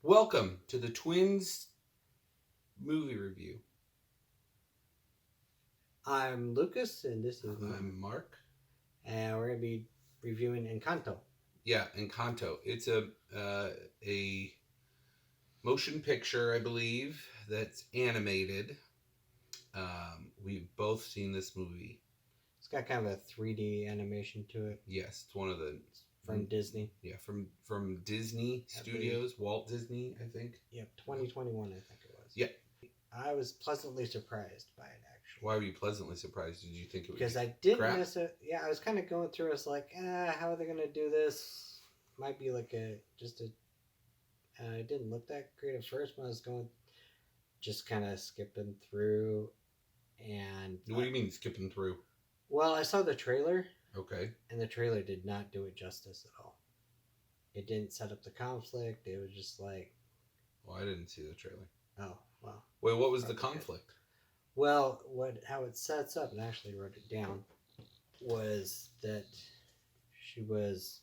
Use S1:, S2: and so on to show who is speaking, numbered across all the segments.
S1: Welcome to the Twins movie review.
S2: I'm Lucas, and this is
S1: I'm Mark.
S2: and we're gonna be reviewing Encanto.
S1: Yeah, Encanto. It's a motion picture, I believe, that's animated. We've both seen this movie.
S2: It's got kind of a 3D animation to it.
S1: Yes, it's one of the
S2: It's from Disney.
S1: Yeah, from Disney Studios, Walt Disney, I think.
S2: Yep, 2021, I think it was.
S1: Yeah.
S2: I was pleasantly surprised by it actually.
S1: Why were you pleasantly surprised? Did you think it would?
S2: Because I didn't
S1: crap?
S2: necessarily. Yeah, I was kind of going through. I was like, how are they gonna do this? Might be like just a. It didn't look that great at first when I was going, just kind of skipping through, and.
S1: What do you mean skipping through?
S2: Well, I saw the trailer.
S1: Okay.
S2: And the trailer did not do it justice at all. It didn't set up the conflict. It was just like,
S1: Well, I didn't see the trailer.
S2: oh well.
S1: Wait, what was the conflict?
S2: Well, how it sets up, and I actually wrote it down, was that she was.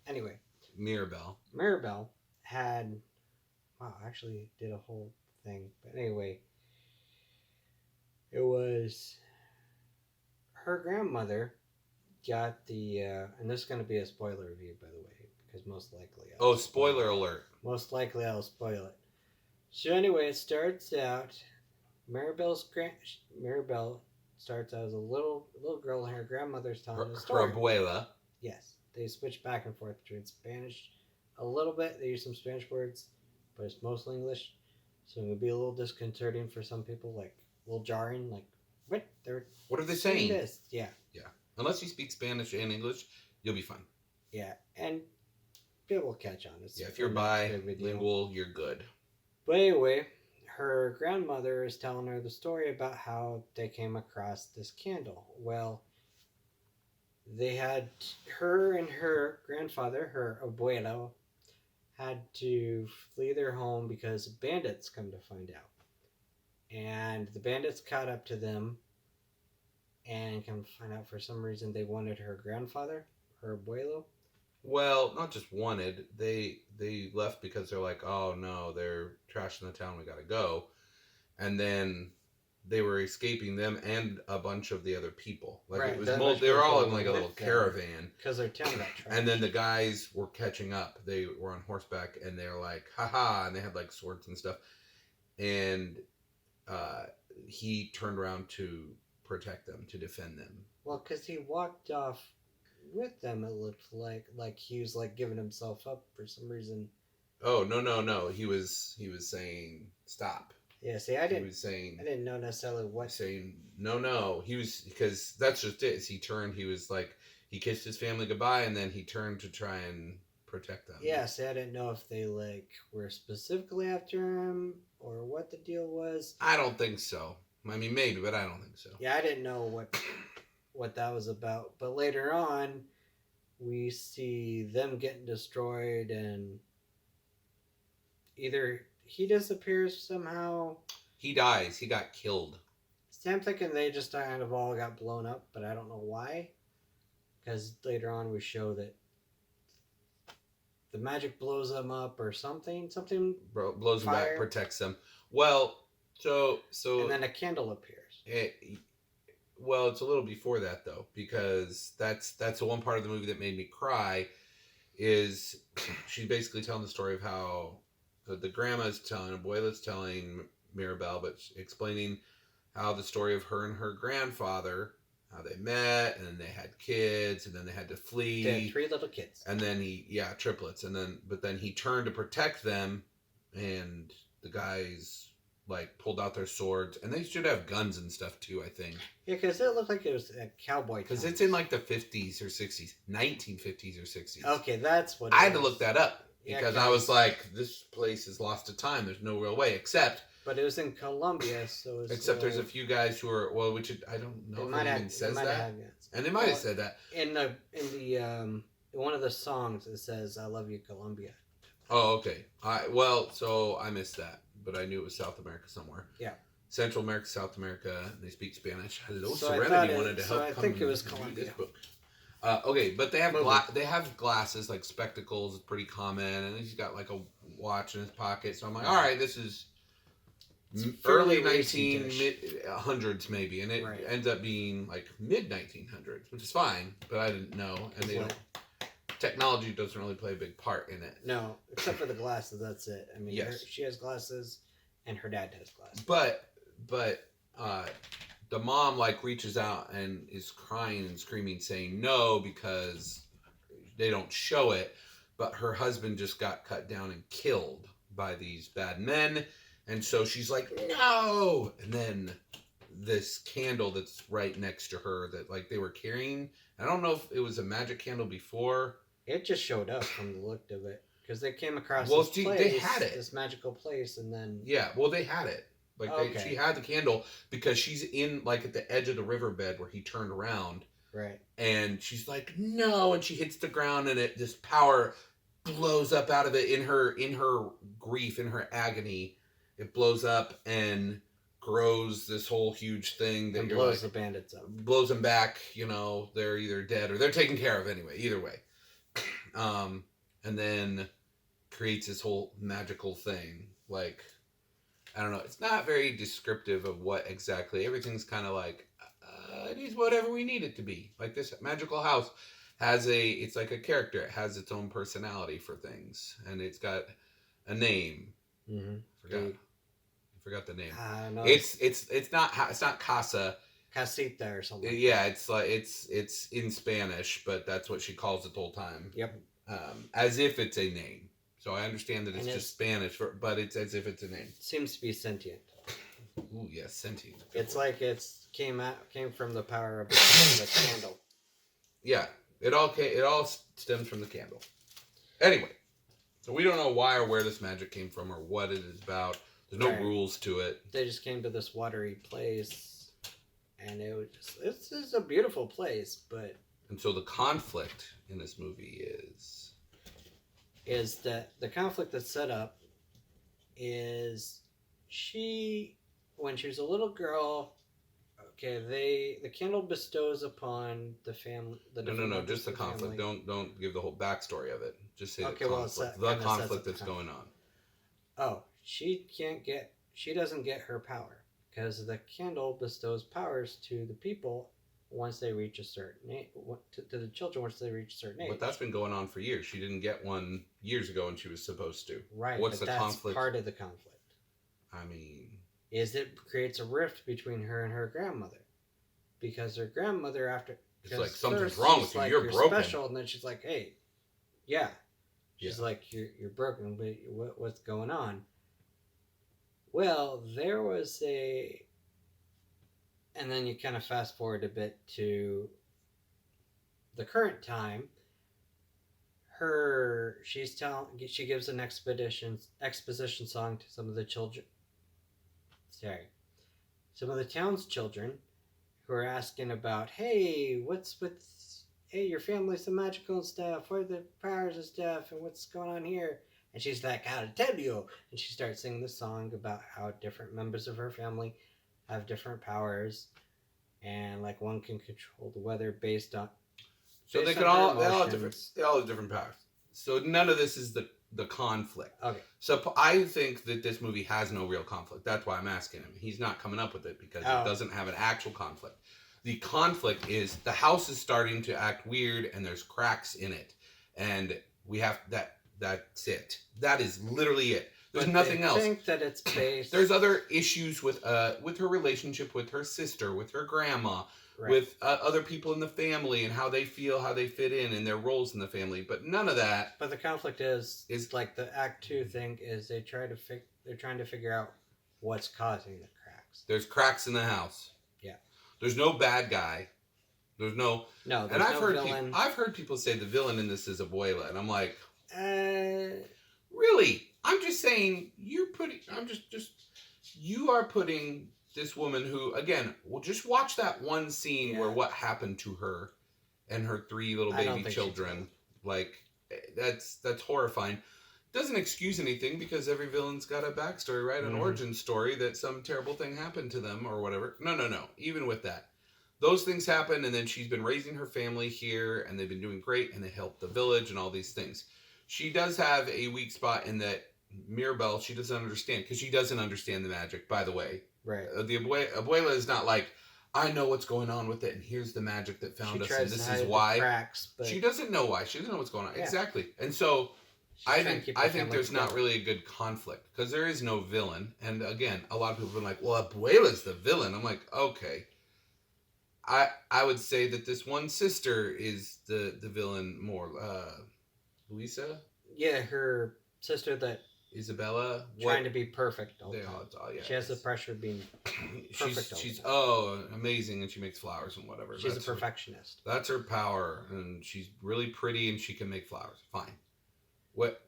S2: Anyway,
S1: Mirabelle
S2: had. Wow, I actually did a whole thing, but anyway, it was her grandmother got the and this is going to be a spoiler review, by the way, because most likely
S1: spoiler alert.
S2: Most likely I'll spoil it. So anyway, it starts out. Maribel starts out as a little girl, and her grandmother's telling
S1: Her
S2: a story.
S1: abuela.
S2: Yes, they switch back and forth between Spanish a little bit. They use some Spanish words, but it's mostly English. So it would be a little disconcerting for some people, like a little jarring. Like,
S1: What are they saying?
S2: This? Yeah.
S1: Unless you speak Spanish and English, you'll be fine.
S2: Yeah, and people will catch on.
S1: If you're bilingual, you're good.
S2: But anyway, her grandmother is telling her the story about how they came across this candle. Well, they had her and her grandfather, her abuelo, had to flee their home because bandits come to find out. And the bandits caught up to them and come find out for some reason they wanted her grandfather, her abuelo.
S1: Well, not just wanted. They left because they're like, oh no, they're trashing the town. We gotta go. And then they were escaping them and a bunch of the other people. Like
S2: Right,
S1: it was,
S2: that
S1: they were all in
S2: people
S1: like a little
S2: with them.
S1: caravan.
S2: Because their town got trashed.
S1: And then the guys were catching up. They were on horseback and they're like, haha, and they had like swords and stuff. And he turned around to protect them, to defend them.
S2: Well, because he walked off with them, it looked like he was like giving himself up for some reason.
S1: Oh no! He was saying stop.
S2: Yeah, see,
S1: He was saying.
S2: I didn't know necessarily what.
S1: Saying no. He was, because that's just it. He turned. He was like, he kissed his family goodbye, and then he turned to try and protect them.
S2: Yeah, see, I didn't know if they like were specifically after him or what the deal was.
S1: I don't think so. I mean, maybe, but I don't think so.
S2: Yeah, I didn't know what that was about. But later on, we see them getting destroyed, and either he disappears somehow.
S1: He dies. He got killed.
S2: See, I'm thinking they just kind of all got blown up, but I don't know why. Because later on we show that the magic blows them up or something. Something
S1: blows them back, protects them. Well, so
S2: and then a candle appears.
S1: Well, it's a little before that though, because that's the one part of the movie that made me cry. Is she's basically telling the story of how the grandma's telling, abuela's telling Mirabelle, but explaining how the story of her and her grandfather, how they met, and then they had kids, and then they had to flee.
S2: They had 3 little kids.
S1: And then triplets, but then he turned to protect them, and the guys like pulled out their swords, and they should have guns and stuff too, I think.
S2: Yeah, because it looked like it was a cowboy.
S1: Because it's in like the 50s or 60s, 1950s or 60s.
S2: Okay, that's what.
S1: I had to look that up because I was like, this place is lost to time. There's no real way, except.
S2: But it was in Colombia, so.
S1: Except there's a few guys who are I don't know if it even says that, and they might have said that
S2: in one of the songs. It says "I love you, Colombia."
S1: Oh, okay. So I missed that, but I knew it was South America somewhere.
S2: Yeah.
S1: Central America, South America. They speak Spanish. Hello,
S2: so
S1: Serenity wanted to help.
S2: So I think it was Colombia.
S1: This book. Okay, but they have glasses, like spectacles, is pretty common, and he's got like a watch in his pocket. So I'm like,
S2: Mhm.
S1: all right, this is
S2: It's
S1: early
S2: fairly racy dish.
S1: mid hundreds maybe, and it
S2: Right.
S1: ends up being like mid 1900s, which is fine. But I didn't know, and
S2: It's
S1: they don't.
S2: like
S1: Technology doesn't really play a big part in it.
S2: no, except for the glasses. That's it. I mean,
S1: Yes,
S2: she has glasses, and her dad has glasses.
S1: but uh, the mom like reaches out and is crying and screaming, saying no because they don't show it. But her husband just got cut down and killed by these bad men, and so she's like no. And then this candle that's right next to her that like they were carrying. I don't know if it was a magic candle before.
S2: It just showed up from the look of it because they came across
S1: Well,
S2: this
S1: see,
S2: place,
S1: they had it.
S2: this magical place, and then
S1: Yeah, well, they had it. Like
S2: okay,
S1: she had the candle because she's in like at the edge of the riverbed where he turned around,
S2: right.
S1: and she's like, "No!" and she hits the ground, and it this power blows up out of it in her grief, in her agony. It blows up and grows this whole huge thing that
S2: And
S1: you're
S2: blows
S1: like
S2: the bandits up.
S1: blows them back. You know, they're either dead or they're taken care of anyway. Either way, and then creates this whole magical thing like I don't know. It's not very descriptive of what exactly. Everything's kind of like it is whatever we need it to be. Like this magical house has a. It's like a character. It has its own personality for things, and it's got a name.
S2: Mm-hmm.
S1: I forgot the name.
S2: I don't know.
S1: It's not casa.
S2: Casita or something.
S1: Yeah, it's like it's in Spanish, but that's what she calls it the whole time.
S2: Yep.
S1: As if it's a name. So I understand that it's
S2: And
S1: just Spanish, but it's as if it's a name.
S2: Seems to be sentient.
S1: Ooh, yes, sentient.
S2: It's like came from the power of the candle.
S1: Yeah, it all stems from the candle. Anyway, so we don't know why or where this magic came from or what it is about. There's no
S2: Right.
S1: rules to it.
S2: They just came to this watery place, and it was it's a beautiful place, but
S1: And so the conflict in this movie
S2: is that the conflict that's set up is she when she was a little girl. Okay, the candle bestows upon the family.
S1: no, just the
S2: of
S1: conflict.
S2: family.
S1: Don't give the whole backstory of it. Just say
S2: Okay,
S1: the
S2: well,
S1: conflict.
S2: it
S1: The
S2: kinda sets up
S1: conflict
S2: the
S1: that's
S2: conflict.
S1: going on.
S2: Oh, she doesn't get her power because the candle bestows powers to the people once they reach a certain age, to the children once they reach a certain age.
S1: But that's been going on for years. She didn't get one years ago when she was supposed to.
S2: Right.
S1: What's
S2: but
S1: the
S2: that's
S1: conflict?
S2: part of the conflict.
S1: I mean,
S2: Is it creates a rift between her and her grandmother because her grandmother
S1: it's like
S2: because
S1: something's
S2: first
S1: wrong
S2: she's
S1: with you.
S2: like,
S1: You're broken.
S2: special, and then she's like, hey, yeah. She's
S1: Yeah.
S2: like, you're broken, but what's going on? Well, there was and then you kind of fast forward a bit to the current time. She gives an exposition song to some of the children. Sorry, some of the town's children who are asking about, hey, what's with, hey, your family's so magical and stuff. What are the powers and stuff, and what's going on here? And she's like, I'll tell you. And she starts singing this song about how different members of her family have different powers, and like one can control the weather based on.
S1: So
S2: based
S1: they could
S2: on her
S1: all
S2: emotions.
S1: they all have different powers. So none of this is the conflict.
S2: Okay.
S1: So I think that this movie has no real conflict. That's why I'm asking him. He's not coming up with it because it doesn't have an actual conflict. The conflict is the house is starting to act weird and there's cracks in it, and we have that. That's it. That is literally it. There's nothing else.
S2: I think that it's based.
S1: There's other issues with her relationship with her sister, with her grandma,
S2: right.
S1: with other people in the family and how they feel, how they fit in and their roles in the family. But none of that.
S2: But the conflict is like the Act 2 thing is they're trying to figure out what's causing the cracks.
S1: There's cracks in the house.
S2: Yeah.
S1: There's no bad guy. There's no.
S2: No.
S1: And I've heard
S2: villain.
S1: I've hered people say the villain in this is Abuela, and I'm like,
S2: really?
S1: I'm just saying you are putting this woman who, again, well, just watch that one scene where what happened to her and her 3 little baby children. Like, that's horrifying. Doesn't excuse anything because every villain's got a backstory, right? An origin story that some terrible thing happened to them or whatever. No. Even with that. Those things happen, and then she's been raising her family here, and they've been doing great, and they help the village and all these things. She does have a weak spot in that Mirabelle, she doesn't understand because she doesn't understand the magic. By the way,
S2: Right.
S1: the abuela is not like, I know what's going on with it, and here's the magic that
S2: She
S1: found us, and
S2: tries to
S1: this is
S2: hide the
S1: why.
S2: cracks, but
S1: She doesn't know why. She doesn't know what's going on.
S2: Yeah.
S1: Exactly. And so
S2: she's trying to keep
S1: I
S2: the
S1: think
S2: family
S1: there's not
S2: together.
S1: really a good conflict because there is no villain. And again, a lot of people have been like, well, Abuela's the villain. I'm like, okay. I would say that this one sister is the villain more. Luisa,
S2: Yeah, her sister that
S1: Isabella,
S2: trying to be perfect all the
S1: they
S2: time.
S1: all yeah.
S2: She has the pressure of being perfect all
S1: she's
S2: the time.
S1: amazing, and she makes flowers and whatever.
S2: She's
S1: That's
S2: a perfectionist.
S1: that's her power, and she's really pretty, and she can make flowers. Fine. What?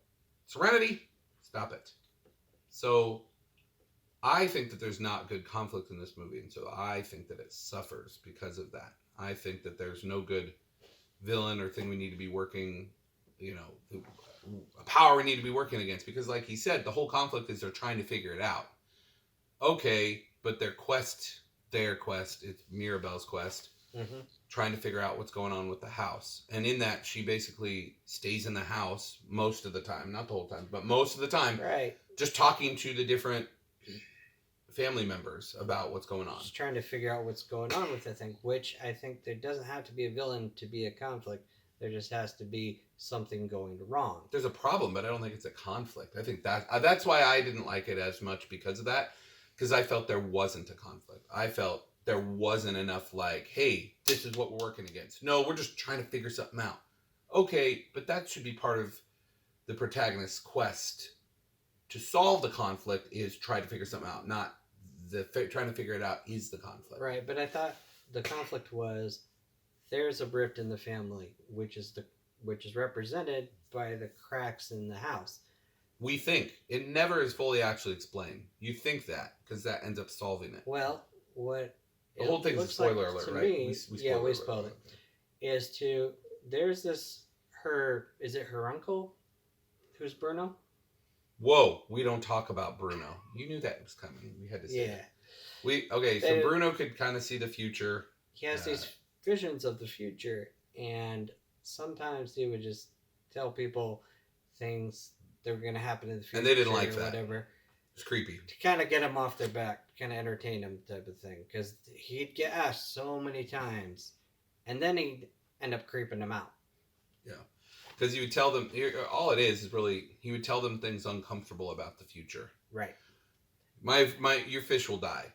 S1: Serenity? Stop it. So I think that there's not good conflict in this movie, and so I think that it suffers because of that. I think that there's no good villain or thing we need to be working, a power we need to be working against, because like he said, the whole conflict is they're trying to figure it out. Okay, but their quest, it's Mirabelle's quest,
S2: Mm-hmm.
S1: trying to figure out what's going on with the house. And in that, she basically stays in the house most of the time, not the whole time, but most of the time,
S2: Right.
S1: just talking to the different family members about what's going on.
S2: She's trying to figure out what's going on with the thing, which I think there doesn't have to be a villain to be a conflict. There just has to be something going wrong.
S1: There's a problem, but I don't think it's a conflict. I think that's why I didn't like it as much because of that, because I felt there wasn't a conflict. I felt there wasn't enough like, hey, this is what we're working against. No, we're just trying to figure something out. Okay, but that should be part of the protagonist's quest to solve the conflict, is try to figure something out, not trying to figure it out is the conflict.
S2: Right, but I thought the conflict was there's a rift in the family, which is represented by the cracks in the house.
S1: We think it never is fully actually explained. You think that because that ends up solving it.
S2: Well, what
S1: the whole thing's a spoiler
S2: like,
S1: alert,
S2: to
S1: right?
S2: Me, we
S1: spoiled
S2: spoiled it. Is to there's this is it her uncle, who's Bruno?
S1: Whoa, we don't talk about Bruno. You knew that was coming. We had to say that. So Bruno could kind of see the future.
S2: He has these visions of the future, and sometimes he would just tell people things that were going to happen in the future.
S1: And they didn't like that.
S2: Whatever.
S1: It's creepy.
S2: To kind of get them off their back, kind of entertain them type of thing. Because he'd get asked so many times, and then he'd end up creeping them out.
S1: Yeah. Because he would tell them, all it is really, he would tell them things uncomfortable about the future.
S2: Right.
S1: Your fish will die.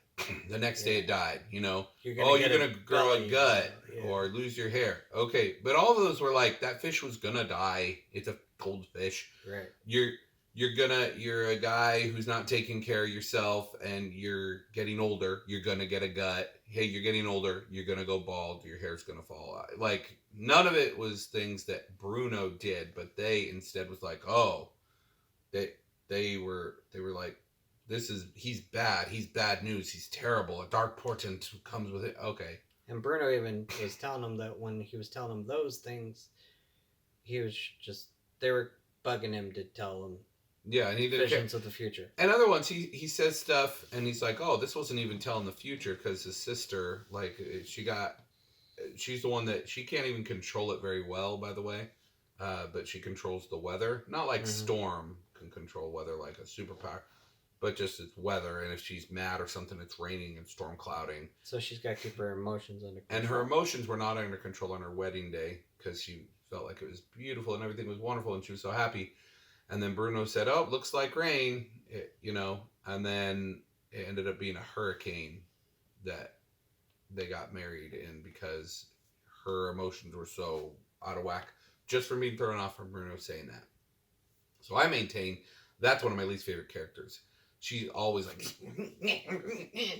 S1: The next day it died,
S2: You're gonna
S1: you're going to grow a gut or lose your hair. Okay. But all of those were like, that fish was going to die. It's a cold fish.
S2: Right.
S1: You're a guy who's not taking care of yourself, and you're getting older. You're going to get a gut. Hey, you're getting older. You're going to go bald. Your hair's going to fall out. Like, none of it was things that Bruno did, but they instead was like, oh, they were like, he's bad. He's bad news. He's terrible. A dark portent comes with it. Okay.
S2: And Bruno even was telling him that when he was telling him those things, they were bugging him to tell him.
S1: Yeah, and he didn't
S2: visions of the future.
S1: And other ones, he says stuff, and he's like, oh, this wasn't even telling the future, because his sister, like, she's the one that, she can't even control it very well, by the way, but she controls the weather. Not like Storm can control weather like a superpower, but just it's weather, and if she's mad or something, it's raining and storm clouding.
S2: So she's got to keep her emotions under control.
S1: And her emotions were not under control on her wedding day, because she felt like it was beautiful and everything was wonderful, and she was so happy. And then Bruno said, oh, looks like rain, and then it ended up being a hurricane that they got married in, because her emotions were so out of whack, just from being thrown off from Bruno saying that. So I maintain that's one of my least favorite characters. She's always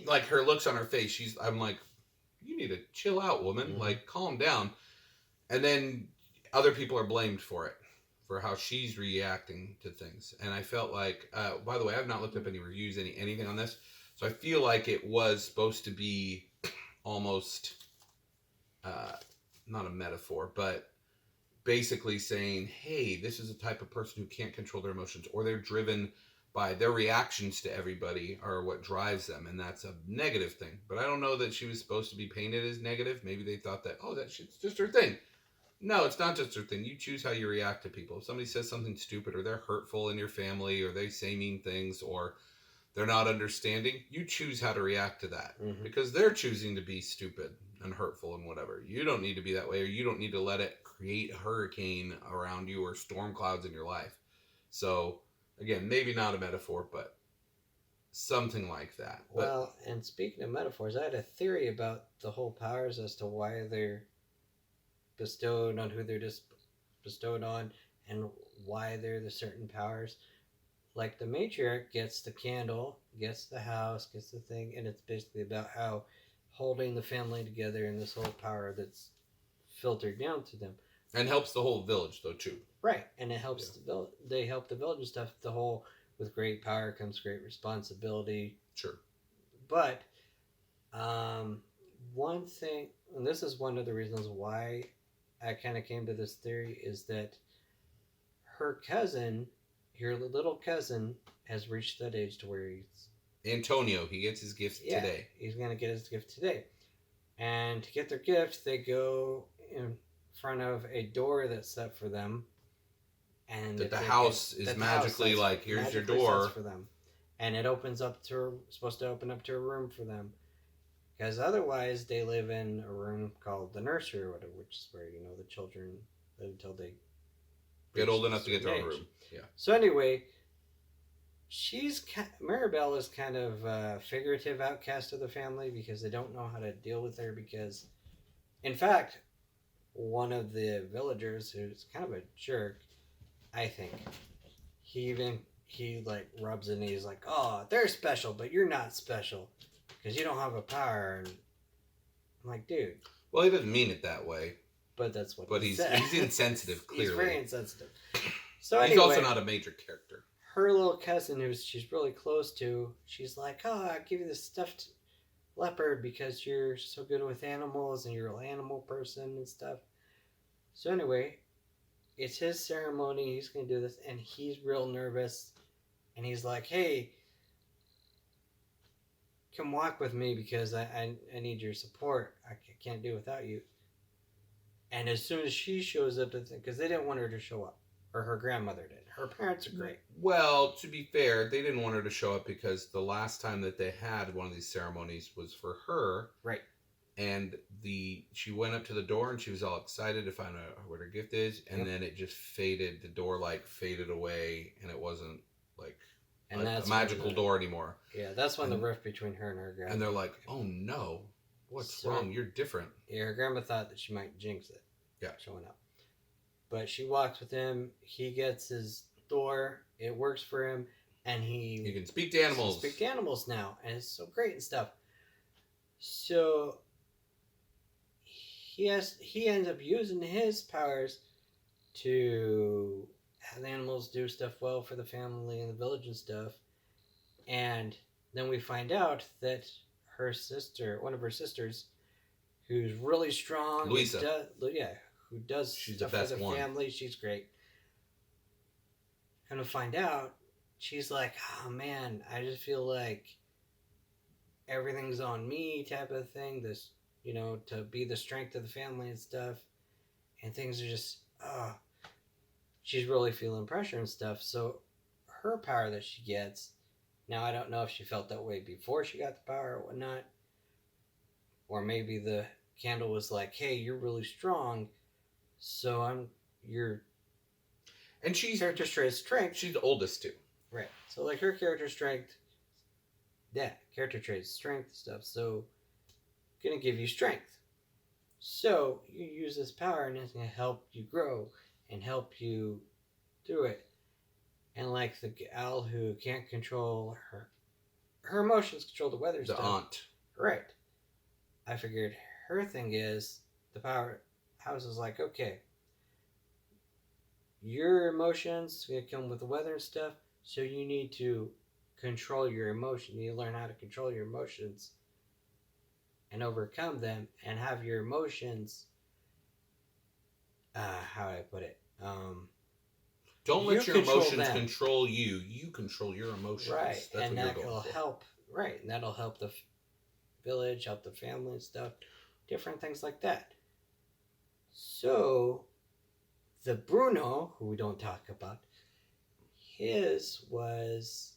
S1: like her looks on her face. I'm like, you need to chill out, woman. Like, calm down. And then other people are blamed for it, for how she's reacting to things. And I felt like, by the way, I've not looked up any reviews, anything on this. So I feel like it was supposed to be almost, not a metaphor, but basically saying, hey, this is a type of person who can't control their emotions, or they're driven by their reactions to everybody are what drives them. And that's a negative thing. But I don't know that she was supposed to be painted as negative. Maybe they thought that, oh, that shit's just her thing. No, it's not just her thing. You choose how you react to people. If somebody says something stupid or they're hurtful in your family or they say mean things or they're not understanding, you choose how to react to that
S2: Mm-hmm.
S1: because they're choosing to be stupid and hurtful and whatever. You don't need to be that way or you don't need to let it create a hurricane around you or storm clouds in your life. So, again, maybe not a metaphor, but something like that. But
S2: Well, and speaking of metaphors, I had a theory about the whole powers as to why they're bestowed on who they're just bestowed on and why they're the certain powers. Like the matriarch gets the candle, gets the house, gets the thing, and it's basically about how holding the family together and this whole power that's filtered down to them.
S1: and helps the whole village though too.
S2: Right, and it helps
S1: Yeah.
S2: the they help the village and stuff. The whole with great power comes great responsibility.
S1: Sure.
S2: But um, one thing, and this is one of the reasons why I kind of came to this theory, is that her cousin, your little cousin, has reached that age to where
S1: Antonio, he gets his gifts today.
S2: he's gonna get his gift today. And to get their gift, they go in front of a door that's set for them, and
S1: That the house is magically like, here's your door
S2: for them, and it opens up to supposed to open up to a room for them. Because otherwise, they live in a room called the nursery, or whatever, which is where the children live until they
S1: get old enough to get their
S2: age.
S1: own room. Yeah.
S2: So anyway, Maribel is kind of a figurative outcast of the family because they don't know how to deal with her. Because, in fact, one of the villagers who's kind of a jerk, I think, he like rubs it and he's like, "Oh, they're special, but you're not special because you don't have a power." And I'm like, dude.
S1: Well, he doesn't mean it that way.
S2: But that's what.
S1: But he's insensitive. Clearly,
S2: he's very insensitive. So
S1: he's
S2: anyway,
S1: also not a major character.
S2: Her little cousin, who she's really close to, she's like, "Oh, I'll give you this stuffed leopard because you're so good with animals and you're an animal person and stuff." So anyway, it's his ceremony. He's gonna do this, and he's real nervous, and he's like, "Hey, come walk with me because I need your support. I can't do without you." And as soon as she shows up, because they didn't want her to show up, or her grandmother did. Her parents are great.
S1: Well, to be fair, they didn't want her to show up because the last time that they had one of these ceremonies was for her.
S2: Right.
S1: And she went up to the door and she was all excited to find out what her gift is, and then it just faded. The door like faded away, and it wasn't like a magical door anymore.
S2: Yeah, that's when the rift between her and her grandma.
S1: And they're like, "Oh no, what's wrong? You're different."
S2: Yeah, her grandma thought that she might jinx it.
S1: Yeah,
S2: showing up. But she walks with him. He gets his door. It works for him, and he
S1: can speak to animals.
S2: Speak to animals now, and it's so great and stuff. So he ends up using his powers to have the animals do stuff well for the family and the village and stuff. And then we find out that her sister, one of her sisters, who's really strong,
S1: Luisa,
S2: who does
S1: she's
S2: stuff
S1: the best
S2: for the family. She's great. Kind of find out, she's like, "Oh man, I just feel like everything's on me," type of thing. This, to be the strength of the family and stuff, and things are just, she's really feeling pressure and stuff. So her power that she gets, now I don't know if she felt that way before she got the power or whatnot, or maybe the candle was like, "Hey, you're really strong, so your
S1: and she's
S2: character strength.
S1: She's the oldest too,
S2: right? So like her character strength, character traits, strength stuff. So gonna give you strength. So you use this power, and it's gonna help you grow and help you through it. And like the gal who can't control her emotions, control the weather.
S1: The aunt,
S2: right? I figured her thing is the power house is like, okay, your emotions gonna come with the weather and stuff, so you need to control your emotion. You need to learn how to control your emotions and overcome them, and have your emotions. How do I put it?
S1: Don't let your emotions control you. You control your emotions.
S2: Right,
S1: That's
S2: and that will help. Right, and that'll help the village, help the family and stuff, different things like that. So The Bruno, who we don't talk about, his was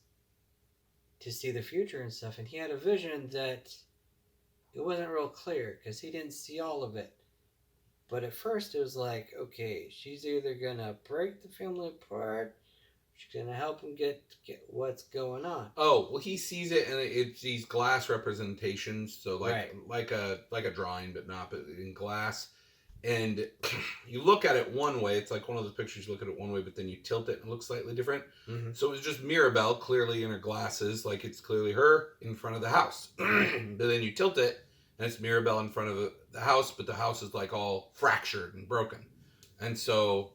S2: to see the future and stuff, and he had a vision that it wasn't real clear because he didn't see all of it. But at first, it was like, okay, she's either gonna break the family apart, she's gonna help him get what's going on.
S1: Oh well, he sees it, and it's these glass representations. So
S2: Right.
S1: like a drawing, but not but in glass. And you look at it one way. It's like one of those pictures. You look at it one way, but then you tilt it and it looks slightly different.
S2: Mm-hmm.
S1: So it was just Mirabelle clearly in her glasses, like it's clearly her in front of the house. But then you tilt it, and it's Mirabelle in front of the house, but the house is like all fractured and broken. And so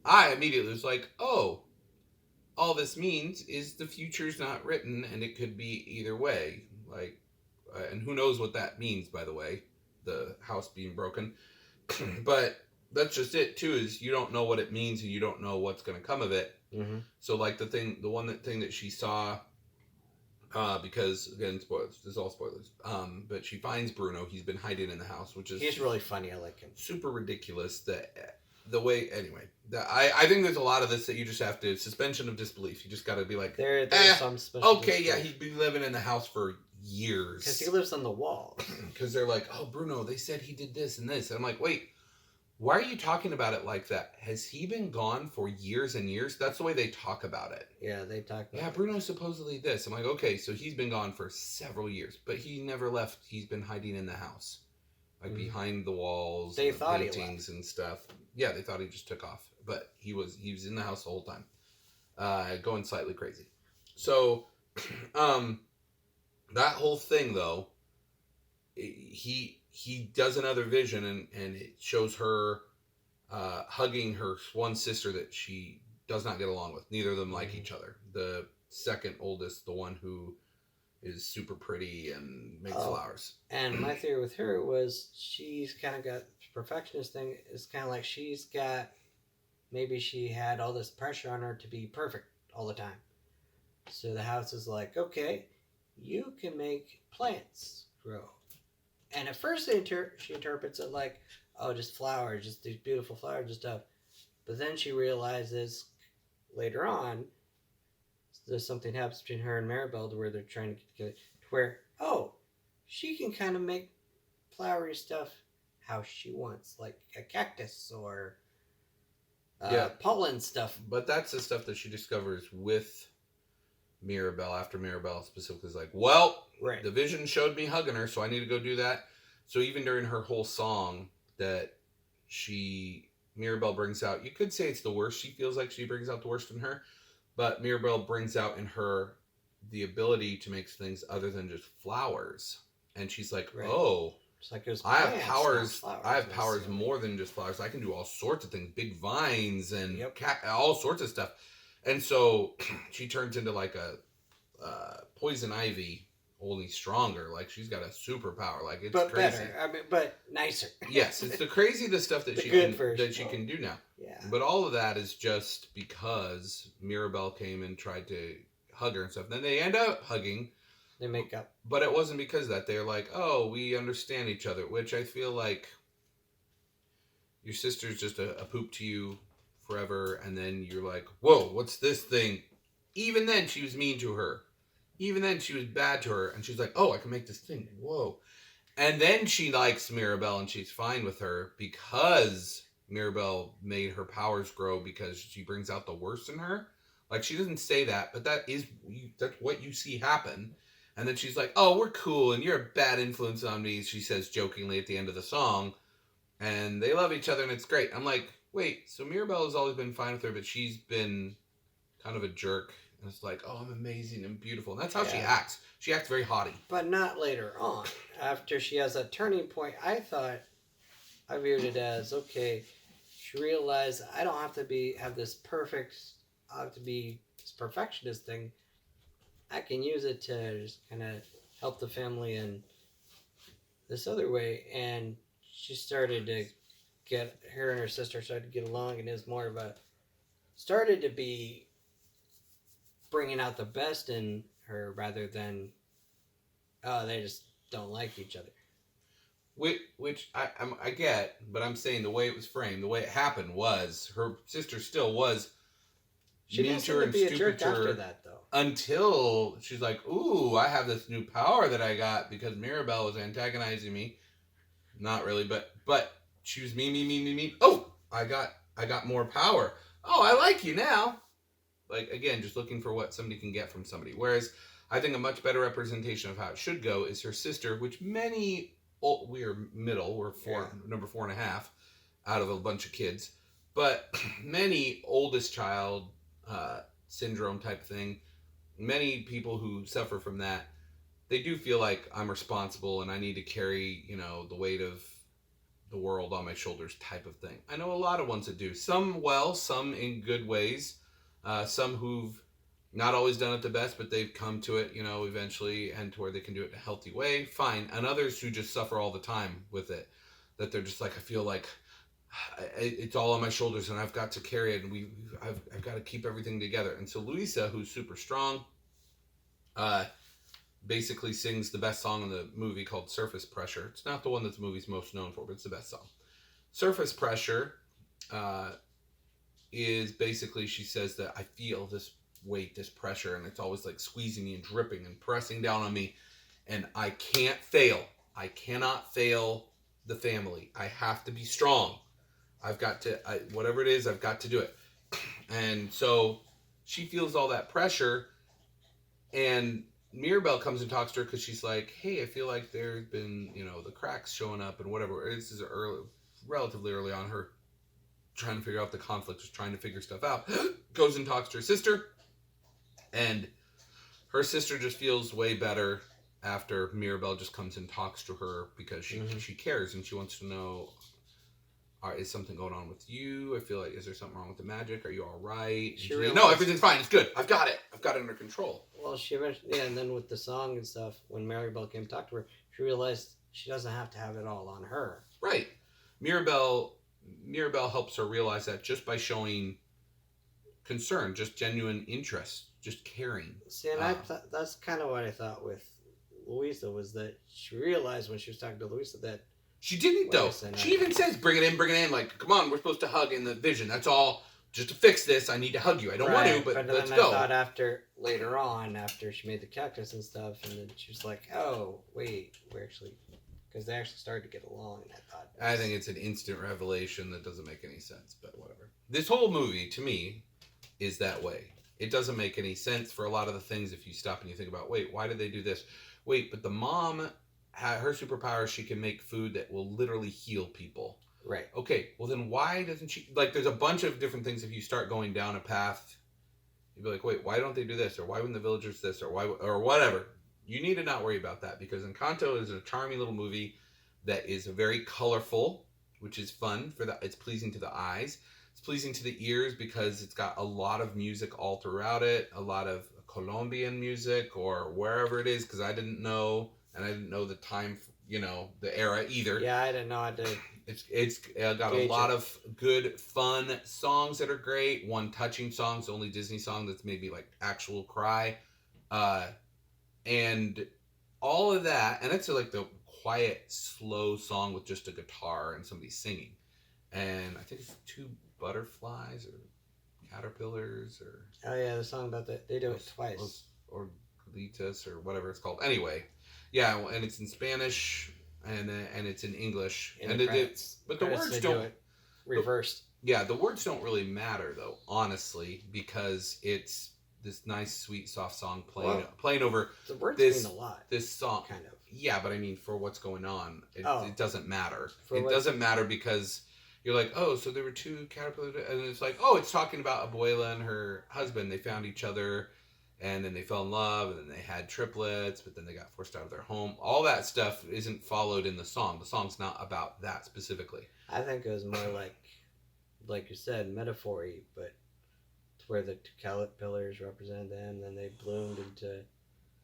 S1: I immediately was like, oh, all this means is the future's not written, and it could be either way. Like, and who knows what that means, by the way, the house being broken. But that's just it too. Is you don't know what it means, and you don't know what's going to come of it.
S2: Mm-hmm.
S1: So like the thing that she saw, because again, spoilers. This is all spoilers. But she finds Bruno. He's been hiding in the house, which is
S2: He's really funny. I like him.
S1: super ridiculous. The way anyway. I think there's a lot of this that you just have to suspension of disbelief. You just got to be like,
S2: There's some special.
S1: okay, yeah, he's been living in the house for years
S2: because he lives on the wall.
S1: Because they're like, oh, Bruno, they said he did this and this. And I'm like, wait, why are you talking about it like that? Has he been gone for years and years? That's the way they talk about it.
S2: Yeah, they talk about
S1: Yeah, Bruno's supposedly this. I'm like, okay, so he's been gone for several years, but he never left. He's been hiding in the house, like behind the walls,
S2: They
S1: and
S2: thought
S1: paintings and stuff. Yeah, they thought he just took off, but he was in the house the whole time, going slightly crazy. So, that whole thing though, he does another vision, and it shows her hugging her one sister that she does not get along with. Neither of them like each other. The second oldest, the one who is super pretty and makes flowers.
S2: And my theory with her was she's kind of got perfectionist thing. It's kind of like she's got, maybe she had all this pressure on her to be perfect all the time. So the house is like, okay, you can make plants grow. And at first she interprets it like, oh, just flowers, just these beautiful flowers and stuff. But then she realizes later on, there's something happens between her and Maribel to where they're trying to get together, to where, oh, she can kind of make flowery stuff how she wants, like a cactus or pollen stuff.
S1: But that's the stuff that she discovers with Mirabelle after Mirabelle specifically is like, well,
S2: right.
S1: The vision showed me hugging her, so I need to go do that. So even during her whole song that Mirabelle brings out, you could say it's the worst. She feels like she brings out the worst in her, but Mirabelle brings out in her the ability to make things other than just flowers. And she's like,
S2: right.
S1: Oh,
S2: it's like plants,
S1: I have powers.
S2: flowers,
S1: I have powers more than just flowers. I can do all sorts of things, big vines and all sorts of stuff. And so she turns into like a poison ivy, only stronger. Like she's got a superpower. Like it's
S2: but
S1: crazy.
S2: Better. I mean, but nicer.
S1: Yes, it's the crazy the stuff that she can do now.
S2: Yeah.
S1: But all of that is just because Mirabelle came and tried to hug her and stuff. Then they end up hugging.
S2: They make up.
S1: But it wasn't because of that. They're like, oh, we understand each other, which I feel like your sister's just a poop to you forever, and then you're like, whoa, what's this thing? Even then, she was mean to her. Even then, she was bad to her, and she's like, oh, I can make this thing. Whoa. And then she likes Mirabelle, and she's fine with her because Mirabelle made her powers grow because she brings out the worst in her. Like, she doesn't say that, but that's what you see happen. And then she's like, oh, we're cool, and you're a bad influence on me, she says jokingly at the end of the song. And they love each other, and it's great. I'm like, wait, so Mirabelle has always been fine with her, but she's been kind of a jerk. And it's like, oh, I'm amazing and beautiful. And that's how she acts. She acts very haughty.
S2: But not later on. After she has a turning point, I viewed it as, okay, she realized I don't have to have this perfectionist thing. I can use it to just kind of help the family in this other way. And she started to her and her sister started to get along, and it was more of started to be bringing out the best in her rather than, oh, they just don't like each other.
S1: I get, but I'm saying the way it was framed, the way it happened was her sister still was
S2: She
S1: mean
S2: didn't
S1: to
S2: seem
S1: her
S2: to
S1: and
S2: be a
S1: stupid
S2: jerk
S1: to
S2: after
S1: her
S2: that, though.
S1: until she's like, "Ooh, I have this new power that I got because Mirabelle was antagonizing me." Not really, but she was me. Oh, I got more power. Oh, I like you now. Like again, just looking for what somebody can get from somebody. Whereas I think a much better representation of how it should go is her sister, which many we're middle, we're
S2: Yeah.
S1: number 4.5 out of a bunch of kids, but many oldest child syndrome type thing. Many people who suffer from that, they do feel like I'm responsible and I need to carry, the weight of the world on my shoulders type of thing. I know a lot of ones that do. Some well, some in good ways. Some who've not always done it the best, but they've come to it, eventually and to where they can do it in a healthy way. Fine. And others who just suffer all the time with it. That they're just like, I feel like it's all on my shoulders and I've got to carry it and I've got to keep everything together. And so Luisa, who's super strong, uh, basically sings the best song in the movie called Surface Pressure. It's not the one that the movie's most known for, but it's the best song. Surface Pressure uh, is basically, she says that I feel this weight, this pressure, and it's always like squeezing me and dripping and pressing down on me, and I can't fail. I cannot fail the family. I have to be strong. I've got to, whatever it is, I've got to do it. And so she feels all that pressure, and Mirabelle comes and talks to her because she's like, "Hey, I feel like there's been, the cracks showing up and whatever." This is early, relatively early on. Her trying to figure out the conflict, just trying to figure stuff out. Goes and talks to her sister, and her sister just feels way better after Mirabelle just comes and talks to her because she cares and she wants to know, is something going on with you? I feel like, is there something wrong with the magic? Are you all right? No, everything's fine. It's good. I've got it. I've got it under control.
S2: Well, she eventually, yeah, and then with the song and stuff, when Maribel came to talk to her, she realized she doesn't have to have it all on her.
S1: Right. Mirabelle helps her realize that just by showing concern, just genuine interest, just caring.
S2: See, and that's kind of what I thought with Louisa, was that she realized when she was talking to Louisa that
S1: she didn't, though. She even says, bring it in. Like, come on, we're supposed to hug in the vision. That's all. Just to fix this, I need to hug you. I don't want to, but let's go.
S2: I thought later on, after she made the cactus and stuff, and then she was like, oh, wait, we're actually, because they actually started to get along, and
S1: I think it's an instant revelation that doesn't make any sense, but whatever. This whole movie, to me, is that way. It doesn't make any sense for a lot of the things if you stop and you think about, wait, why did they do this? Wait, but the mom, her superpower, she can make food that will literally heal people.
S2: Right.
S1: Okay, well then why doesn't she, like, there's a bunch of different things. If you start going down a path, you'd be like, wait, why don't they do this? Or why wouldn't the villagers this? Or why, or whatever. You need to not worry about that, because Encanto is a charming little movie that is very colorful, which is fun it's pleasing to the eyes. It's pleasing to the ears because it's got a lot of music all throughout it, a lot of Colombian music or wherever it is, because I didn't know, and I didn't know the time, the era either.
S2: Yeah, I didn't know how to.
S1: It's got a lot of good, fun songs that are great. One touching song, it's the only Disney song that's made me like actual cry, and all of that, and it's like the quiet, slow song with just a guitar and somebody singing, and I think it's two butterflies or caterpillars or
S2: oh yeah, the song about that, they do it twice,
S1: or Litas or whatever it's called. Anyway, yeah, and it's in Spanish. And it's in English, but the words don't
S2: it reversed.
S1: Yeah, the words don't really matter though, honestly, because it's this nice, sweet, soft song playing over.
S2: The words mean a lot.
S1: This song,
S2: kind of.
S1: Yeah, but I mean, for what's going on, it doesn't matter. It doesn't matter because you're like, oh, so there were two caterpillars, and it's like, oh, it's talking about Abuela and her husband. They found each other. And then they fell in love, and then they had triplets, but then they got forced out of their home. All that stuff isn't followed in the song. The song's not about that specifically.
S2: I think it was more like you said, metaphor-y, but where the caterpillars represent them, then they bloomed into...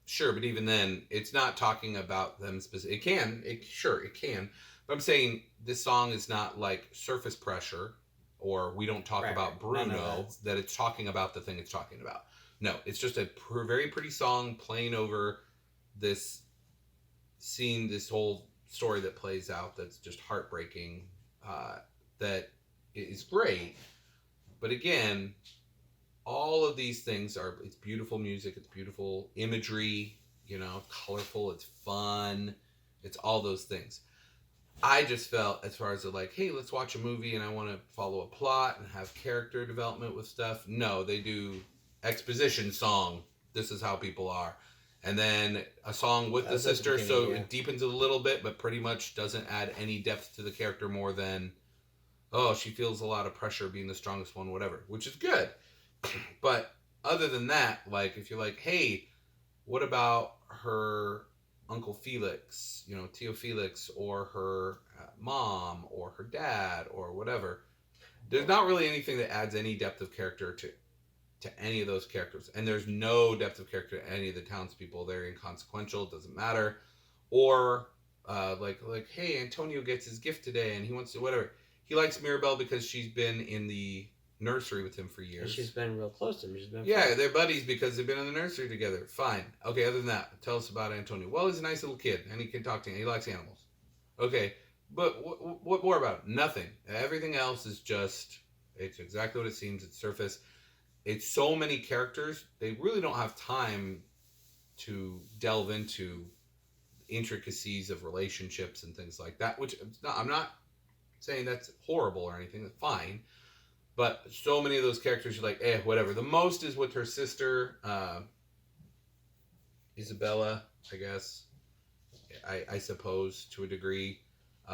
S1: Sure, but even then, it's not talking about them specifically. It can. But I'm saying this song is not like Surface Pressure, or We Don't Talk About Bruno, that it's talking about the thing it's talking about. No, it's just a very pretty song playing over this scene, this whole story that plays out that's just heartbreaking. That is great, but again, all of these things are, it's beautiful music, it's beautiful imagery, colorful, it's fun, it's all those things. I just felt, as far as like, hey, let's watch a movie and I want to follow a plot and have character development with stuff. No, they do exposition song. This is how people are. And then a song with the sister, so it deepens it a little bit, but pretty much doesn't add any depth to the character more than, oh, she feels a lot of pressure being the strongest one, whatever, which is good. But other than that, like, if you're like, hey, what about her Uncle Felix, Tio Felix, or her mom, or her dad, or whatever? There's not really anything that adds any depth of character to any of those characters, and there's no depth of character to any of the townspeople. They're inconsequential. It doesn't matter. Or like, hey, Antonio gets his gift today, and he wants to whatever. He likes Mirabelle because she's been in the nursery with him for years.
S2: And she's been real close to him.
S1: Yeah, they're buddies because they've been in the nursery together. Fine. Okay, other than that, tell us about Antonio. Well, he's a nice little kid, and he can talk to him. He likes animals. Okay, but what more about him? Nothing. Everything else is just, it's exactly what it seems. It's surface. It's so many characters, they really don't have time to delve into intricacies of relationships and things like that, which I'm not saying that's horrible or anything. That's fine. But so many of those characters, you're like, whatever. The most is with her sister, Isabella, I guess. I suppose, to a degree.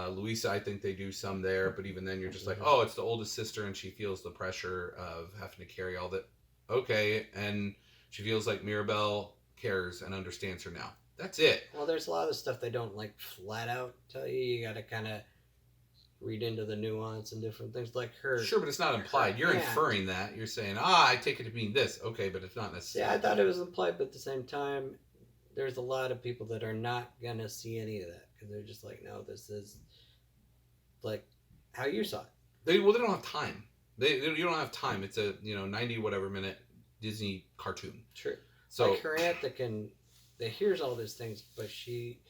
S1: Luisa, I think they do some there, but even then you're just like, oh, it's the oldest sister and she feels the pressure of having to carry all that. Okay, and she feels like Mirabelle cares and understands her now. That's it.
S2: Well, there's a lot of stuff they don't like flat out tell you. You got to kind of read into the nuance and different things like her.
S1: Sure, but it's not implied. You're inferring that. You're saying, I take it to mean this. Okay, but it's not necessary.
S2: Yeah, I thought it was implied, but at the same time, there's a lot of people that are not going to see any of that because they're just like, no, this is like how you saw it.
S1: They don't have time. You don't have time. It's a 90 whatever minute Disney cartoon.
S2: True.
S1: So
S2: like her aunt that hears all these things, but she.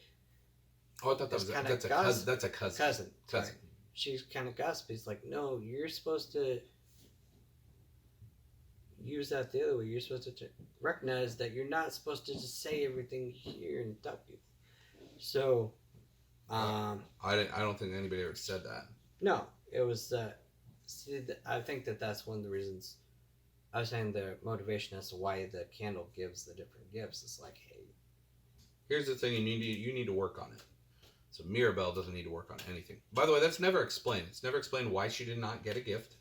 S1: Oh, I thought that's a cousin. That's a cousin.
S2: Cousin. She's kind of gossipy. It's like, no, you're supposed to use that the other way. You're supposed to recognize that you're not supposed to just say everything here and tell people. So,
S1: I don't think anybody ever said that.
S2: No, it was. I think that's one of the reasons. I was saying the motivation as to why the candle gives the different gifts. It's like, hey,
S1: here's the thing: you need to work on it. So Mirabelle doesn't need to work on anything. By the way, that's never explained. It's never explained why she did not get a gift.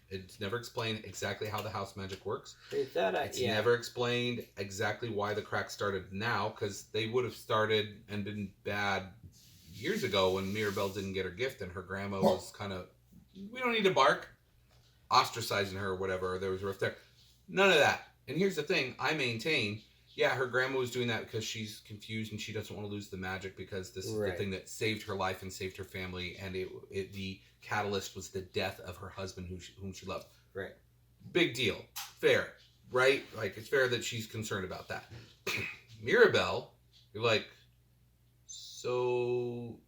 S1: It's never explained exactly how the house magic works. It's never explained exactly why the cracks started now, because they would have started and been bad years ago when Mirabelle didn't get her gift and her grandma was kind of, we don't need to bark, ostracizing her or whatever. There was a rift there. None of that. And here's the thing, I maintain, yeah, her grandma was doing that because she's confused and she doesn't want to lose the magic because this is the thing that saved her life and saved her family, and the catalyst was the death of her husband whom she loved.
S2: Right.
S1: Big deal. Fair. Right? Like, it's fair that she's concerned about that. Mirabelle, you're like, so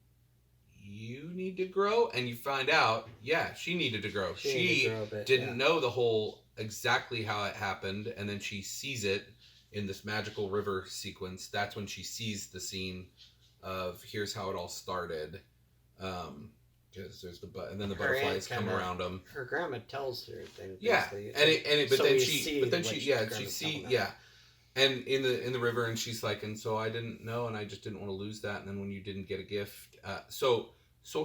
S1: you need to grow? And you find out, yeah, she needed to grow. She didn't know the whole exactly how it happened, and then she sees it in this magical river sequence. That's when she sees the scene of here's how it all started. Because there's and then the butterflies come around them.
S2: Her grandma tells her things.
S1: Yeah, and in the river, and she's like, and so I didn't know, and I just didn't want to lose that. And then when you didn't get a gift, so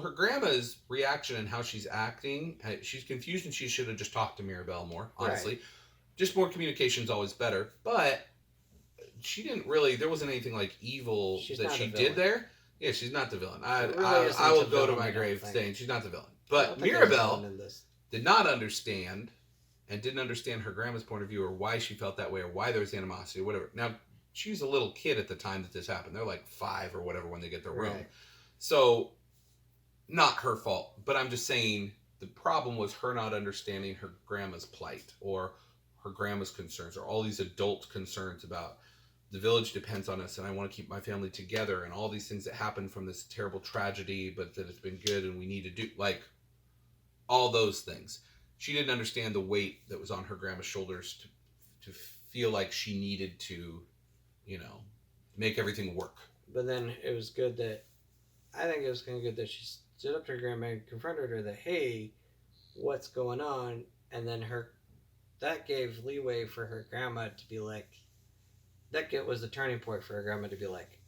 S1: her grandma's reaction and how she's acting, she's confused, and she should have just talked to Mirabelle more. Honestly, just more communication is always better. But she didn't really. There wasn't anything like evil that she did there. Yeah, she's not the villain. I will go to my grave saying she's not the villain. But Mirabelle did not understand and didn't understand her grandma's point of view or why she felt that way or why there was animosity or whatever. Now, she's a little kid at the time that this happened. They're like 5 or whatever when they get their room. Right. So, not her fault. But I'm just saying the problem was her not understanding her grandma's plight or her grandma's concerns or all these adult concerns about the village depends on us, and I want to keep my family together, and all these things that happen from this terrible tragedy, but that it's been good, and we need to do like all those things. She didn't understand the weight that was on her grandma's shoulders to feel like she needed to, you know, make everything work.
S2: But then it was good that I think it was kind of good that she stood up to her grandma and confronted her that, hey, what's going on? And then that gave leeway for her grandma to be like, was the turning point for her grandma to be like,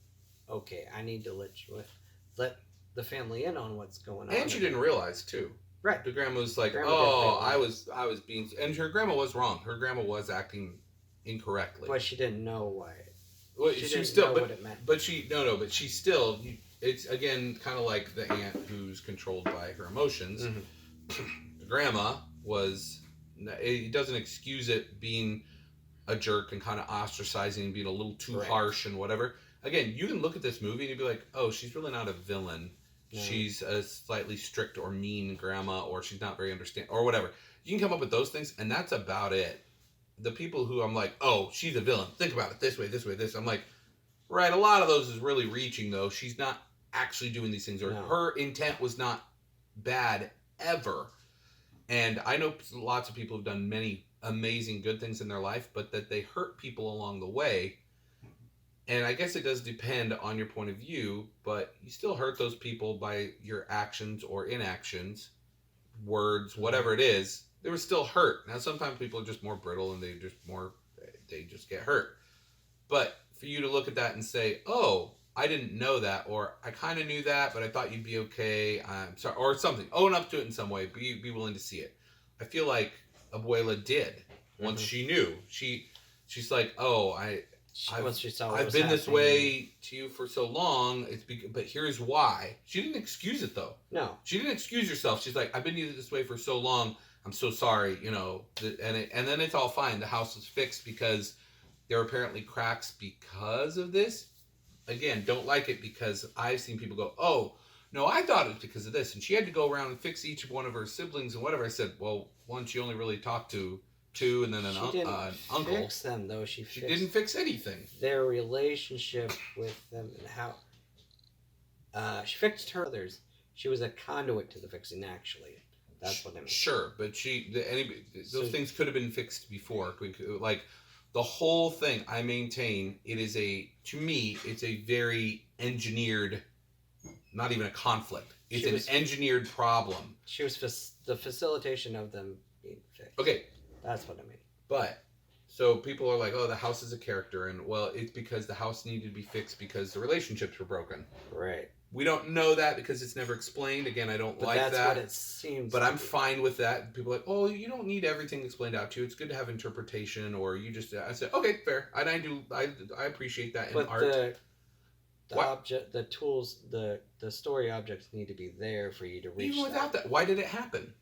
S2: okay, I need to let the family in on what's going on.
S1: And she didn't realize too.
S2: Right.
S1: The grandma was like, "Oh, I was being," and her grandma was wrong. Her grandma was acting incorrectly.
S2: But she didn't know why.
S1: Well,
S2: she
S1: was
S2: didn't
S1: still,
S2: know
S1: but,
S2: what it meant.
S1: But she but she still. It's again kind of like the aunt who's controlled by her emotions.
S2: Mm-hmm.
S1: The grandma was. It doesn't excuse it being a jerk and kind of ostracizing, being a little too harsh and whatever. Again, you can look at this movie and you'd be like, "Oh, she's really not a villain. No. She's a slightly strict or mean grandma, or she's not very understanding, or whatever." You can come up with those things, and that's about it. The people who I'm like, "Oh, she's a villain. Think about it this way, this way, this." I'm like, right. A lot of those is really reaching, though. She's not actually doing these things, or her intent was not bad ever. And I know lots of people have done many amazing good things in their life, but that they hurt people along the way. And I guess it does depend on your point of view, but you still hurt those people by your actions or inactions, words, whatever it is. They were still hurt. Now, sometimes people are just more brittle and they just get hurt. But for you to look at that and say, "Oh, I didn't know that," or "I kind of knew that, but I thought you'd be okay," I'm sorry, or something. Own up to it in some way. Be willing to see it. I feel like Abuela did once she knew. She's like, "Oh, I've been this way to you for so long. But here's why." She didn't excuse it though.
S2: No,
S1: she didn't excuse herself. She's like, "I've been this way for so long. I'm so sorry." You know, and then it's all fine. The house was fixed because there were apparently cracks because of this. Again, don't like it because I've seen people go, "Oh, no, I thought it was because of this," and she had to go around and fix each one of her siblings and whatever. I said, "Well, one she only really talked to two, and then an uncle."
S2: Fix them though. She
S1: didn't fix anything.
S2: Their relationship with them and how she fixed her others. She was a conduit to the fixing. Actually, that's what I mean.
S1: Sure, but those things could have been fixed before. Like the whole thing, I maintain to me, it's a very engineered. Not even a conflict. It's an engineered problem.
S2: She was the facilitation of them being fixed.
S1: Okay.
S2: That's what I mean.
S1: But, so people are like, "Oh, the house is a character." And, well, it's because the house needed to be fixed because the relationships were broken.
S2: Right.
S1: We don't know that because it's never explained. Again, I don't like that.
S2: That's what it seems.
S1: But I'm fine with that. People are like, "Oh, you don't need everything explained out to you. It's good to have interpretation." Or you just, I said, okay, fair. And I appreciate that in art.
S2: The object, the tools, the story objects need to be there for you to reach.
S1: Even without that, why did it happen?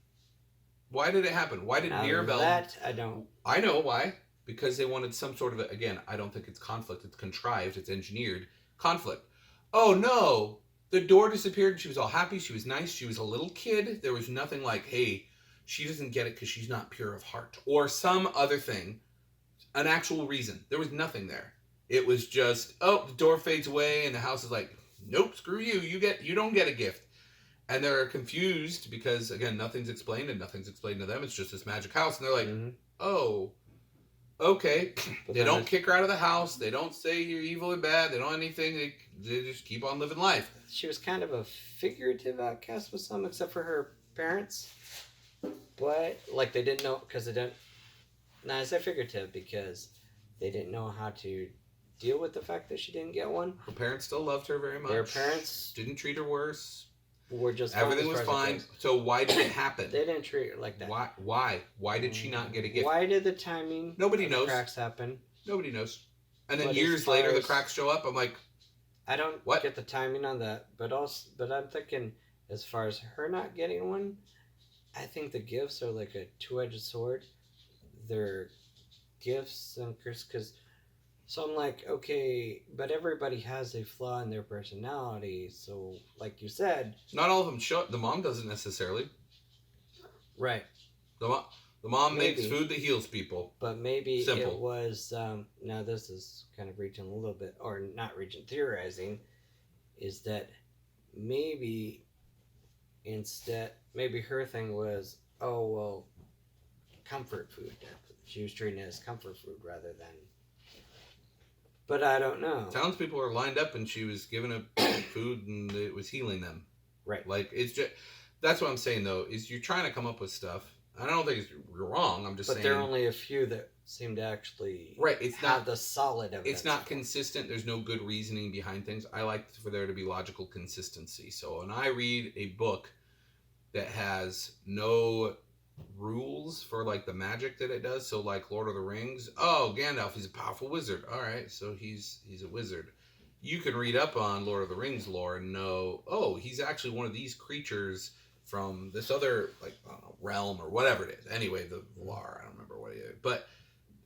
S1: Why did Mirabelle?
S2: That I don't.
S1: I know why. Because they wanted some sort of again, I don't think it's conflict. It's contrived. It's engineered conflict. Oh no, the door disappeared. She was all happy. She was nice. She was a little kid. There was nothing like, "Hey, she doesn't get it because she's not pure of heart," or some other thing, an actual reason. There was nothing there. It was just, oh, the door fades away and the house is like, "Nope, screw you. You don't get a gift." And they're confused because, again, nothing's explained and nothing's explained to them. It's just this magic house. And they're like, "Oh, okay." They don't kick her out of the house. They don't say you're evil or bad. They don't anything. They just keep on living life.
S2: She was kind of a figurative outcast with some, except for her parents. But, like, they didn't know, because they didn't, now I say figurative because they didn't know how to deal with the fact that she didn't get one.
S1: Her parents still loved her very much.
S2: Their parents
S1: didn't treat her worse.
S2: Were just
S1: everything was fine. So why did it happen?
S2: They didn't treat her like that.
S1: Why did she not get a gift?
S2: Why did the timing?
S1: Nobody knows.
S2: The cracks happen.
S1: Nobody knows. And then years later, the cracks show up. I'm like,
S2: I don't get the timing on that, but I'm thinking as far as her not getting one, I think the gifts are like a two-edged sword. They're gifts and because. So I'm like, okay, but everybody has a flaw in their personality. So, like you said,
S1: not all of them show. The mom doesn't necessarily.
S2: Right.
S1: The mom makes
S2: maybe,
S1: food that heals people.
S2: but maybe it
S1: Simple.
S2: was. Now this is kind of reaching a little bit, or not reaching, theorizing, is that maybe maybe her thing was, oh well, comfort food. She was treating it as comfort food rather than. But I don't know.
S1: Townspeople are lined up, and she was giving them food, and it was healing them.
S2: Right.
S1: Like it's just that's what I'm saying though. Is you're trying to come up with stuff. I don't think you're wrong. I'm just
S2: But
S1: saying.
S2: there are only a few that seem to actually
S1: right. It's
S2: have
S1: not
S2: the solid evidence.
S1: it's not consistent. There's no good reasoning behind things. I like for there to be logical consistency. So when I read a book that has no rules for like the magic that it does, so like Lord of the Rings, oh Gandalf, he's a powerful wizard. All right, so he's a wizard. You can read up on Lord of the Rings lore and know, oh, he's actually one of these creatures from this other like I don't know, realm or whatever it is. Anyway, the Valar, I don't remember what he is, but